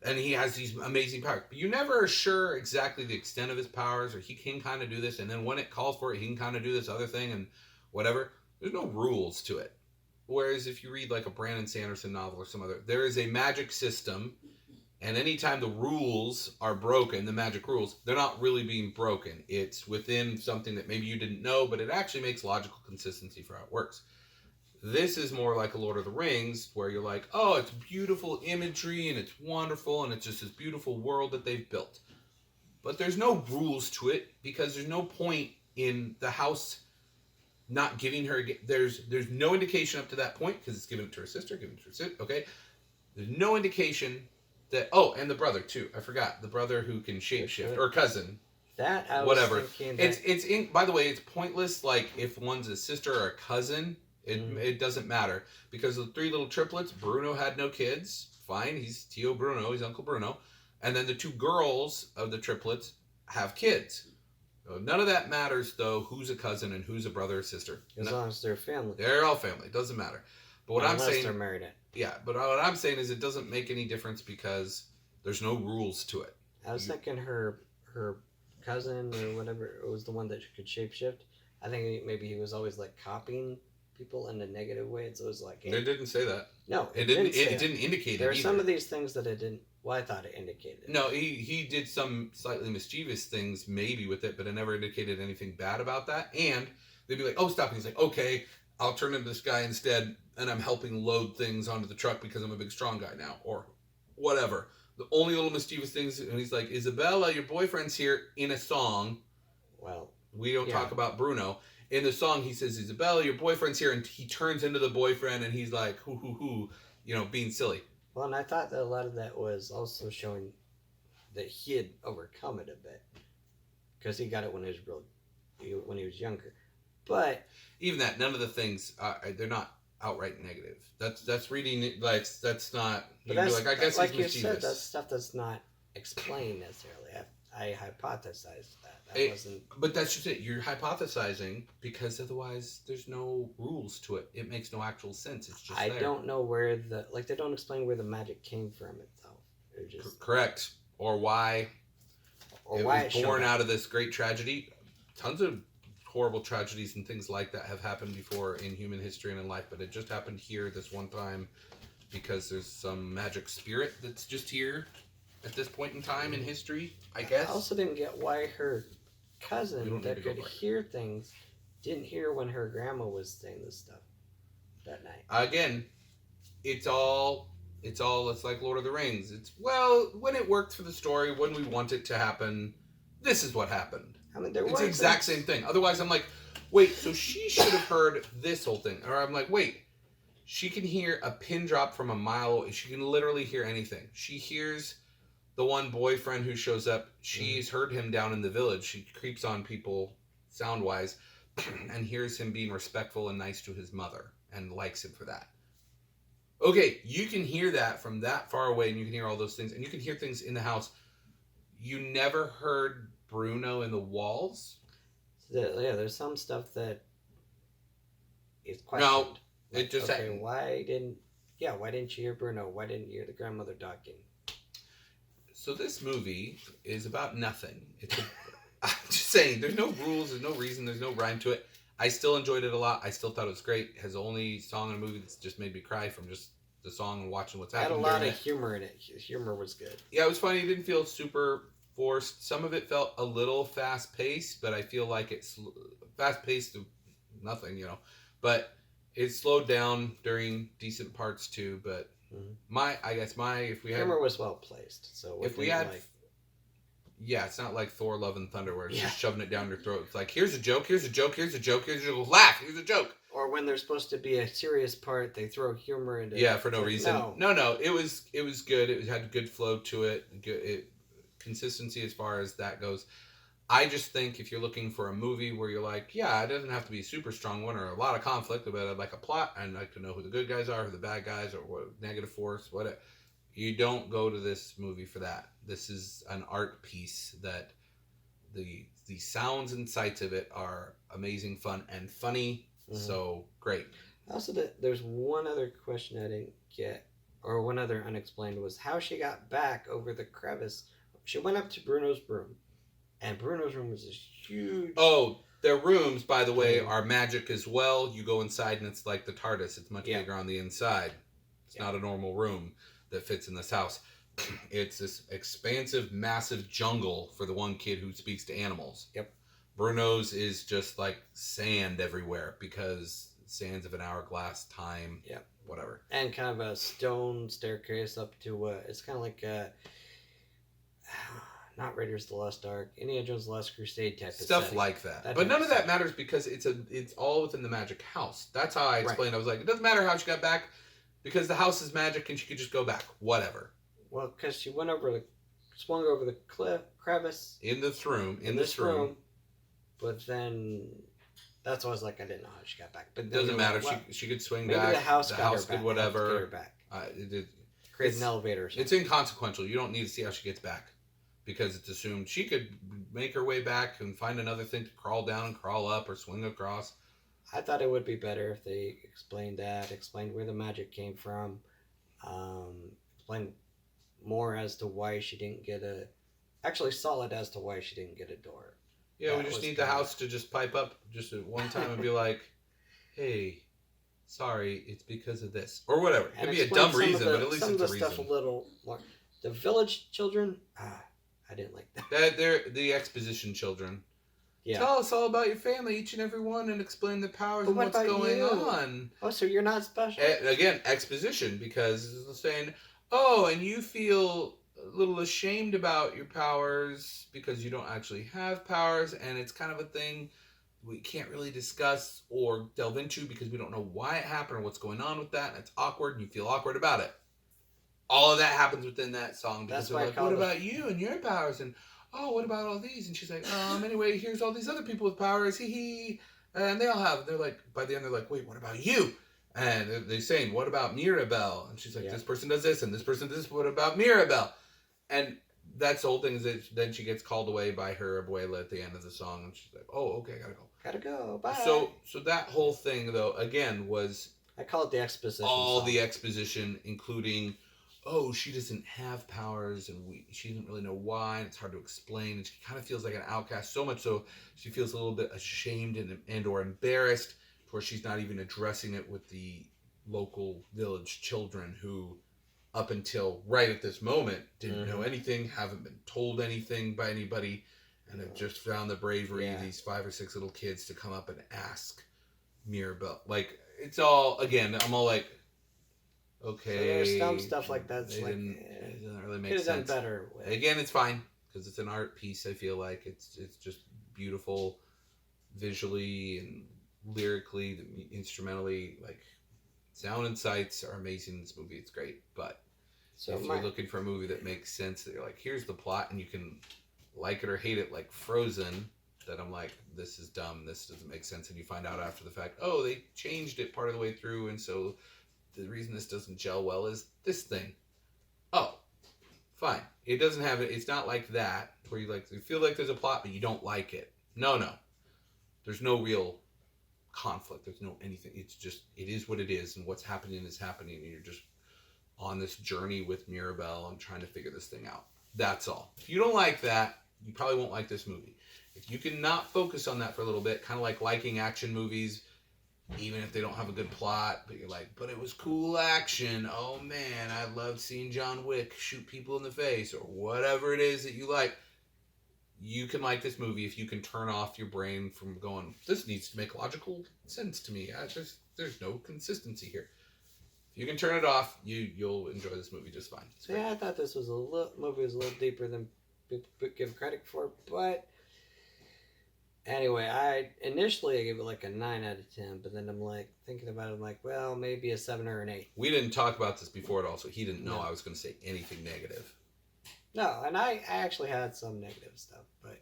S1: and he has these amazing powers. But you never are sure exactly the extent of his powers, or he can kind of do this, and then when it calls for it, he can kind of do this other thing and whatever. There's no rules to it. Whereas if you read like a Brandon Sanderson novel or some other, there is a magic system, and anytime the rules are broken, the magic rules, they're not really being broken. It's within something that maybe you didn't know, but it actually makes logical consistency for how it works. This is more like a Lord of the Rings, where you're like, oh, it's beautiful imagery and it's wonderful and it's just this beautiful world that they've built. But there's no rules to it because there's no point in the house not giving her. There's no indication up to that point because it's given it to her sister, given it to her sister. Okay, there's no indication that. Oh, and the brother too. I forgot the brother who can shapeshift or cousin.
S2: That I was
S1: whatever.
S2: thinking. That...
S1: It's in. By the way, it's pointless. Like if one's a sister or a cousin. It doesn't matter because the three little triplets. Bruno had no kids. Fine, he's Tio Bruno. He's Uncle Bruno, and then the two girls of the triplets have kids. So none of that matters though. Who's a cousin and who's a brother or sister?
S2: As long as they're family.
S1: They're all family. It doesn't matter. But what
S2: Unless
S1: I'm saying,
S2: they're married.
S1: Yeah, but what I'm saying is it doesn't make any difference because there's no rules to it.
S2: I was thinking her cousin or whatever it was the one that could shapeshift. I think maybe he was always like copying people in a negative way. It's always like,
S1: hey, it didn't say that.
S2: No,
S1: it didn't. It didn't indicate.
S2: There
S1: are
S2: some of these things that it didn't. Well, I thought it indicated.
S1: No, he did some slightly mischievous things maybe with it, but it never indicated anything bad about that. And they'd be like, "Oh, stop!" And he's like, "Okay, I'll turn into this guy instead, and I'm helping load things onto the truck because I'm a big strong guy now, or whatever." The only little mischievous things, and he's like, "Isabella, your boyfriend's here," in a song.
S2: Well,
S1: we don't talk about Bruno. In the song, he says, "Isabella, your boyfriend's here," and he turns into the boyfriend, and he's like, "Hoo hoo hoo," being silly.
S2: Well, and I thought that a lot of that was also showing that he had overcome it a bit because he got it when he was younger. But
S1: even that, none of the things they're not outright negative. That's reading it like that's not. You'd be like, I guess
S2: like
S1: he's
S2: you
S1: mischievous.
S2: said, that's stuff that's not explained necessarily. I hypothesized that. Wasn't.
S1: But that's just it. You're hypothesizing because otherwise there's no rules to it. It makes no actual sense. It's just.
S2: I don't know where they don't explain where the magic came from itself. Just
S1: correct or why. Or it why was born out of this great tragedy. Tons of horrible tragedies and things like that have happened before in human history and in life, but it just happened here this one time because there's some magic spirit that's just here at this point in time in history, I guess.
S2: I also didn't get why her cousin that could hear things didn't hear when her grandma was saying this stuff that night.
S1: Again, it's like Lord of the Rings. It's when it worked for the story, when we want it to happen, this is what happened.
S2: I mean,
S1: it's the exact same thing. Otherwise, I'm like, wait, so she should have heard this whole thing. Or I'm like, wait, she can hear a pin drop from a mile away. She can literally hear anything. She hears the one boyfriend who shows up. She's heard him down in the village. She creeps on people sound-wise and hears him being respectful and nice to his mother and likes him for that. Okay, you can hear that from that far away, and you can hear all those things, and you can hear things in the house. You never heard Bruno in the walls?
S2: There's some stuff that is questioned.
S1: No, it just
S2: why didn't you hear Bruno? Why didn't you hear the grandmother talking?
S1: So this movie is about nothing. I'm just saying, there's no rules, there's no reason, there's no rhyme to it. I still enjoyed it a lot. I still thought it was great. It has the only song in a movie that's just made me cry from just the song and watching what's
S2: It had a
S1: happening
S2: lot
S1: during
S2: of
S1: it.
S2: humor in it. Humor was good.
S1: Yeah, it was funny. It didn't feel super forced. Some of it felt a little fast paced, but I feel like it's fast paced to nothing, you know. But it slowed down during decent parts too. But I guess if we had,
S2: Humor was well placed. So
S1: if we had, yeah, it's not like Thor: Love and Thunder where it's just shoving it down your throat. It's like here's a joke, here's a joke, here's a joke, here's a joke, laugh, here's a joke.
S2: Or when there's supposed to be a serious part, they throw humor into.
S1: Yeah, for no reason.
S2: No.
S1: It was good. It had good flow to it. Consistency as far as that goes. I just think if you're looking for a movie where you're like, yeah, it doesn't have to be a super strong one or a lot of conflict, but I'd like a plot. I'd like to know who the good guys are, who the bad guys, or what negative force, whatever. You don't go to this movie for that. This is an art piece that the sounds and sights of it are amazing, fun, and funny. Mm-hmm. So great.
S2: Also, there's one other question I didn't get, or one other unexplained, was how she got back over the crevice. She went up to Bruno's room, and Bruno's room was this huge.
S1: Oh, their rooms, by the way, are magic as well. You go inside, and it's like the TARDIS. It's much bigger on the inside. It's not a normal room that fits in this house. It's this expansive, massive jungle for the one kid who speaks to animals.
S2: Yep.
S1: Bruno's is just like sand everywhere because sands of an hourglass time.
S2: Yep.
S1: Whatever.
S2: And kind of a stone staircase up to it's kind of like not Raiders of the Lost Ark, Indiana Jones' Last Crusade type
S1: stuff
S2: of
S1: like that. But none of that matters because it's all within the magic house. That's how I explained. Right. I was like, it doesn't matter how she got back because the house is magic and she could just go back. Whatever.
S2: Well, because she swung over the crevice
S1: in this room.
S2: But then that's why I was like, I didn't know how she got back. But
S1: it doesn't matter. She could swing
S2: maybe
S1: back.
S2: The house
S1: could whatever.
S2: Get her back. Create an elevator. Or something.
S1: It's inconsequential. You don't need to see how she gets back because it's assumed she could make her way back and find another thing to crawl down and crawl up or swing across.
S2: I thought it would be better if they explained where the magic came from, explained more as to why she didn't get solid as to why she didn't get a door.
S1: Yeah, we just need the house to just pipe up just at one time and be like, hey, sorry, it's because of this. Or whatever. It could be a dumb reason, but at least it's a reason. Some of the stuff
S2: a little more. The village children, I didn't like that.
S1: They're the exposition children.
S2: Yeah.
S1: Tell us all about your family, each and every one, and explain the powers and what's going on.
S2: Oh, so you're not special?
S1: Again, exposition, because it's saying, oh, and you feel a little ashamed about your powers because you don't actually have powers, and it's kind of a thing we can't really discuss or delve into because we don't know why it happened or what's going on with that, and it's awkward, and you feel awkward about it. All of that happens within that song because they're like, what about you and your powers? And, oh, what about all these? And she's like, anyway, here's all these other people with powers, hee. And they all have, they're like, by the end, they're like, wait, what about you? And they're saying, what about Mirabelle? And she's like, this person does this, and this person does this, what about Mirabelle? And that's the whole thing is that then she gets called away by her abuela at the end of the song, and she's like, oh, okay,
S2: gotta go, bye.
S1: So that whole thing, though, again, was...
S2: I call it the exposition
S1: the exposition, including... oh, she doesn't have powers, and she doesn't really know why, and it's hard to explain, and she kind of feels like an outcast, so much so she feels a little bit ashamed and or embarrassed, where she's not even addressing it with the local village children who, up until right at this moment, didn't know anything, haven't been told anything by anybody, and have just found the bravery of these 5 or 6 little kids to come up and ask Mirabelle. Like, it's all, again, I'm all like, okay. So
S2: there's some stuff like that.
S1: It doesn't really make sense.
S2: Could have done better.
S1: Again, it's fine because it's an art piece. I feel like it's just beautiful, visually and lyrically, instrumentally. Like sound and sights are amazing in this movie. It's great. But if you're looking for a movie that makes sense, that you're like, here's the plot, and you can like it or hate it, like Frozen. That I'm like, this is dumb. This doesn't make sense, and you find out after the fact, oh, they changed it part of the way through, and so. The reason this doesn't gel well is this thing. Oh, fine. It doesn't have it. It's not like that where you feel like there's a plot, but you don't like it. No. There's no real conflict. There's no anything. It's just, it is what it is, and what's happening is happening, and you're just on this journey with Mirabelle and trying to figure this thing out. That's all. If you don't like that, you probably won't like this movie. If you can not focus on that for a little bit, kind of like liking action movies, even if they don't have a good plot, but you're like, but it was cool action. Oh man, I loved seeing John Wick shoot people in the face or whatever it is that you like. You can like this movie if you can turn off your brain from going, this needs to make logical sense to me. There's no consistency here. If you can turn it off, you'll enjoy this movie just fine.
S2: Yeah, I thought this was movie was a little deeper than people give credit for, but anyway, I initially gave it like a 9 out of 10, but then I'm like thinking about it, I'm like, well, maybe a 7 or an 8.
S1: We didn't talk about this before at all, so he didn't know
S2: No.
S1: I was going to say anything negative.
S2: No, and I actually had some negative stuff, but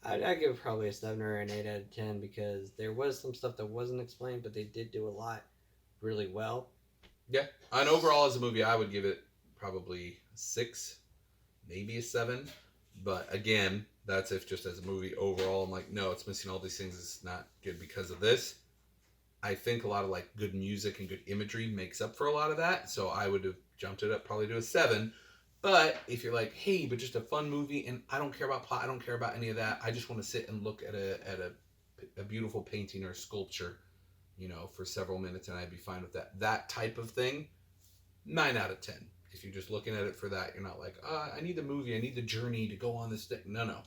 S2: I give it probably a 7 or an 8 out of 10 because there was some stuff that wasn't explained, but they did do a lot really well.
S1: Yeah, and overall as a movie, I would give it probably a 6, maybe a 7. But again, that's if just as a movie overall, I'm like, no, it's missing all these things. It's not good because of this. I think a lot of like good music and good imagery makes up for a lot of that. So I would have jumped it up probably to a 7. But if you're like, hey, but just a fun movie, and I don't care about plot, I don't care about any of that. I just want to sit and look at a beautiful painting or sculpture, for several minutes, and I'd be fine with that. That type of thing, 9 out of 10. If you're just looking at it for that, you're not like, I need the movie, I need the journey to go on this thing. No.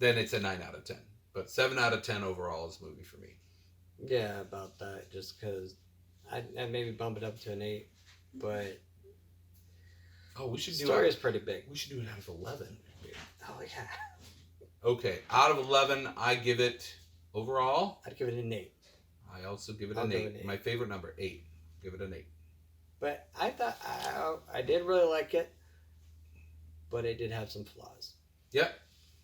S1: Then it's a 9 out of 10. But 7 out of 10 overall is a movie for me.
S2: Yeah, about that, just because I'd maybe bump it up to an 8, but
S1: We should
S2: the
S1: do
S2: story
S1: it.
S2: is pretty big.
S1: We should do it out of 11.
S2: Oh, yeah.
S1: Okay, out of 11, I give it overall.
S2: I'd give it an 8.
S1: I also give it
S2: I'll
S1: an
S2: give
S1: 8.
S2: it an 8.
S1: My favorite number, 8. Give it an 8.
S2: But I thought I did really like it, but it did have some flaws.
S1: Yep.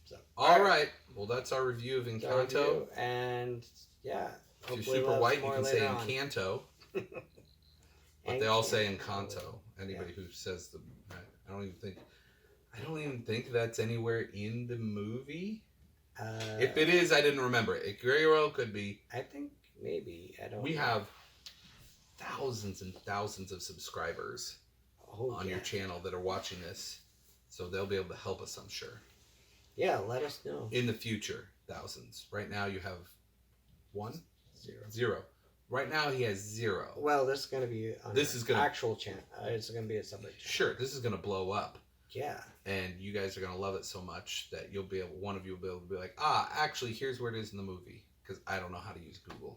S2: So
S1: all right. Well, that's our review of Encanto.
S2: And yeah,
S1: If you're super white, you can say Encanto. But they all say Encanto. Anybody who says I don't even think that's anywhere in the movie. If it is, I didn't remember it. It very well could be.
S2: I think maybe. I don't.
S1: We
S2: know.
S1: have thousands and thousands of subscribers on your channel that are watching this, so they'll be able to help us, I'm sure.
S2: Yeah, let us know.
S1: In the future, thousands. Right now, you have 1?
S2: 0.
S1: 0. Right now, he has 0.
S2: Well, this is going to be on actual channel. It's going to be a separate channel.
S1: Sure, this is going to blow up.
S2: Yeah.
S1: And you guys are going to love it so much that one of you will be able to be like, actually, here's where it is in the movie. Because I don't know how to use Google.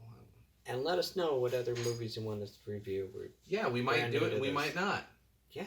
S2: And let us know what other movies you want us to review.
S1: Yeah, we might do it and we might not.
S2: Yeah.